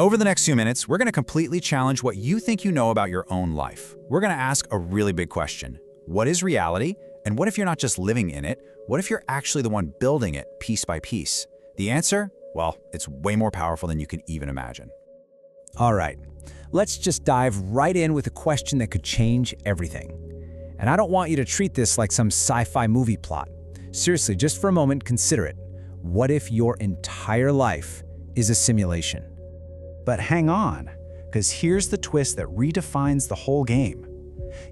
Over the next few minutes, we're going to completely challenge what you think you know about your own life. We're going to ask a really big question. What is reality? And what if you're not just living in it? What if you're actually the one building it piece by piece? The answer? Well, it's way more powerful than you can even imagine. All right, let's just dive right in with a question that could change everything. And I don't want you to treat this like some sci-fi movie plot. Seriously, just for a moment, consider it. What if your entire life is a simulation? But hang on, because here's the twist that redefines the whole game.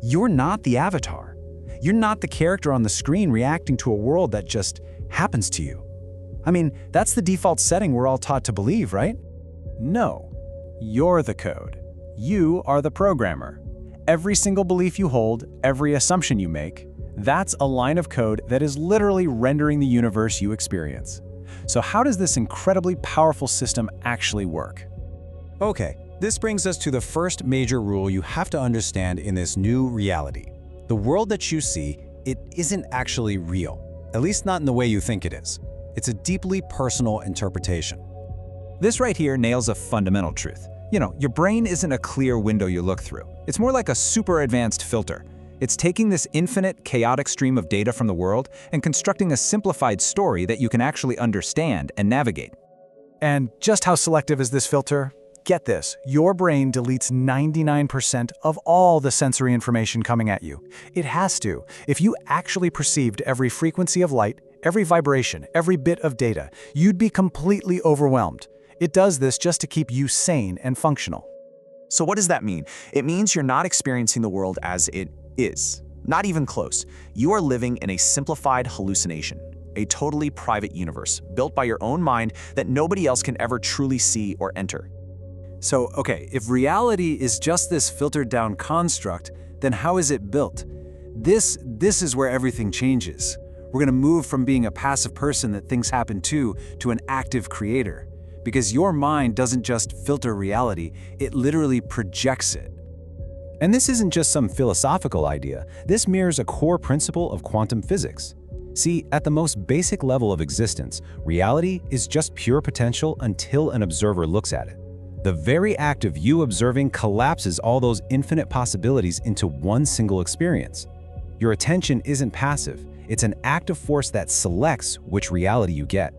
You're not the avatar. You're not the character on the screen reacting to a world that just happens to you. I mean, that's the default setting we're all taught to believe, right? No, you're the code. You are the programmer. Every single belief you hold, every assumption you make, that's a line of code that is literally rendering the universe you experience. So how does this incredibly powerful system actually work? Okay, this brings us to the first major rule you have to understand in this new reality. The world that you see, it isn't actually real, at least not in the way you think it is. It's a deeply personal interpretation. This right here nails a fundamental truth. Your brain isn't a clear window you look through. It's more like a super advanced filter. It's taking this infinite, chaotic stream of data from the world and constructing a simplified story that you can actually understand and navigate. And just how selective is this filter? Get this, your brain deletes 99% of all the sensory information coming at you. It has to. If you actually perceived every frequency of light, every vibration, every bit of data, you'd be completely overwhelmed. It does this just to keep you sane and functional. So what does that mean? It means you're not experiencing the world as it is. Not even close. You are living in a simplified hallucination, a totally private universe built by your own mind that nobody else can ever truly see or enter. So, okay, if reality is just this filtered down construct, then how is it built? This is where everything changes. We're going to move from being a passive person that things happen to an active creator. Because your mind doesn't just filter reality, it literally projects it. And this isn't just some philosophical idea. This mirrors a core principle of quantum physics. See, at the most basic level of existence, reality is just pure potential until an observer looks at it. The very act of you observing collapses all those infinite possibilities into one single experience. Your attention isn't passive. It's an active force that selects which reality you get.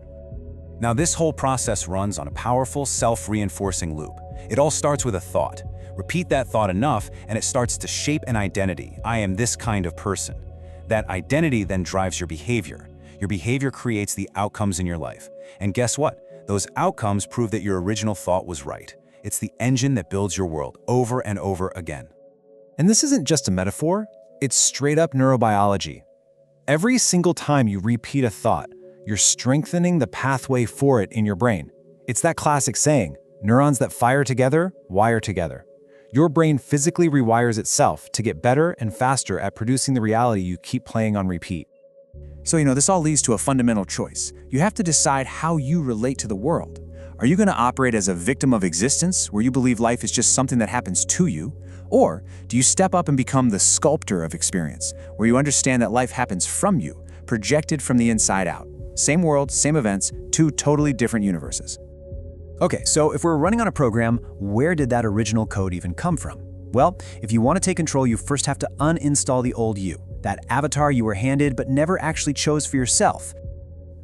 Now, this whole process runs on a powerful self-reinforcing loop. It all starts with a thought. Repeat that thought enough, and it starts to shape an identity. I am this kind of person. That identity then drives your behavior. Your behavior creates the outcomes in your life. And guess what? Those outcomes prove that your original thought was right. It's the engine that builds your world over and over again. And this isn't just a metaphor, it's straight up neurobiology. Every single time you repeat a thought, you're strengthening the pathway for it in your brain. It's that classic saying, neurons that fire together, wire together. Your brain physically rewires itself to get better and faster at producing the reality you keep playing on repeat. So, this all leads to a fundamental choice. You have to decide how you relate to the world. Are you going to operate as a victim of existence, where you believe life is just something that happens to you? Or do you step up and become the sculptor of experience, where you understand that life happens from you, projected from the inside out? Same world, same events, two totally different universes. Okay, so if we're running on a program, where did that original code even come from? Well, if you want to take control, you first have to uninstall the old you, that avatar you were handed but never actually chose for yourself.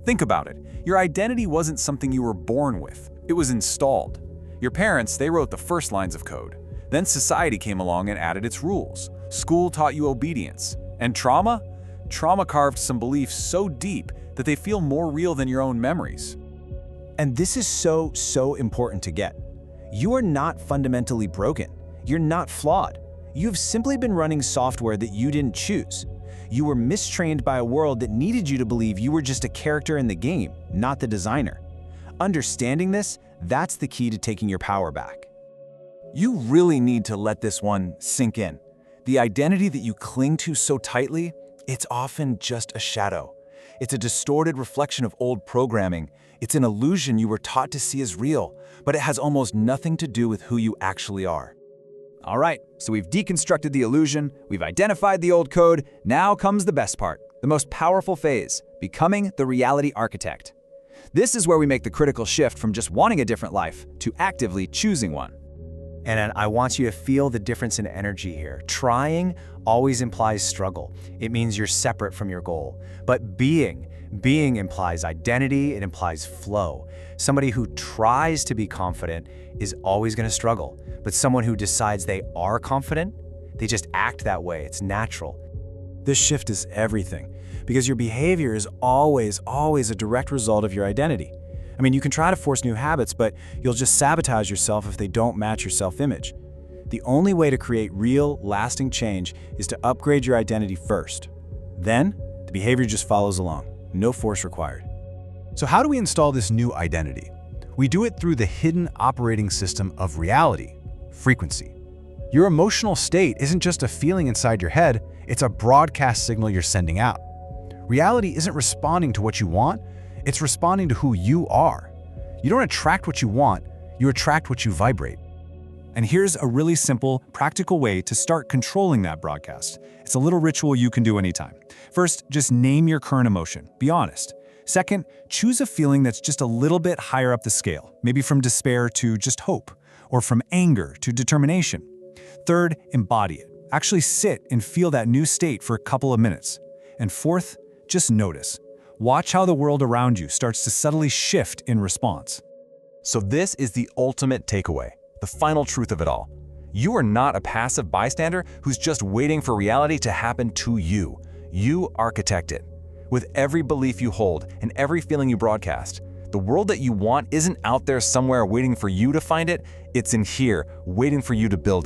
Think about it. Your identity wasn't something you were born with. It was installed. Your parents, they wrote the first lines of code. Then society came along and added its rules. School taught you obedience. And trauma? Trauma carved some beliefs so deep that they feel more real than your own memories. And this is so important to get. You are not fundamentally broken. You're not flawed. You've simply been running software that you didn't choose. You were mistrained by a world that needed you to believe you were just a character in the game, not the designer. Understanding this, that's the key to taking your power back. You really need to let this one sink in. The identity that you cling to so tightly, it's often just a shadow. It's a distorted reflection of old programming. It's an illusion you were taught to see as real, but it has almost nothing to do with who you actually are. All right, so we've deconstructed the illusion, we've identified the old code, now comes the best part, the most powerful phase, becoming the reality architect. This is where we make the critical shift from just wanting a different life to actively choosing one. And I want you to feel the difference in energy here. Trying always implies struggle. It means you're separate from your goal. But being implies identity, it implies flow. Somebody who tries to be confident is always going to struggle. But someone who decides they are confident, they just act that way. It's natural. This shift is everything, because your behavior is always a direct result of your identity. I mean, you can try to force new habits, but you'll just sabotage yourself if they don't match your self-image. The only way to create real, lasting change is to upgrade your identity first. Then, the behavior just follows along. No force required. So how do we install this new identity? We do it through the hidden operating system of reality, frequency. Your emotional state isn't just a feeling inside your head, it's a broadcast signal you're sending out. Reality isn't responding to what you want, it's responding to who you are. You don't attract what you want, you attract what you vibrate. And here's a really simple, practical way to start controlling that broadcast. It's a little ritual you can do anytime. First, just name your current emotion. Be honest. Second, choose a feeling that's just a little bit higher up the scale, maybe from despair to just hope, or from anger to determination. Third, embody it. Actually sit and feel that new state for a couple of minutes. And fourth, just notice. Watch how the world around you starts to subtly shift in response. So this is the ultimate takeaway, the final truth of it all. You are not a passive bystander who's just waiting for reality to happen to you. You architect it. With every belief you hold and every feeling you broadcast, the world that you want isn't out there somewhere waiting for you to find it, it's in here, waiting for you to build it.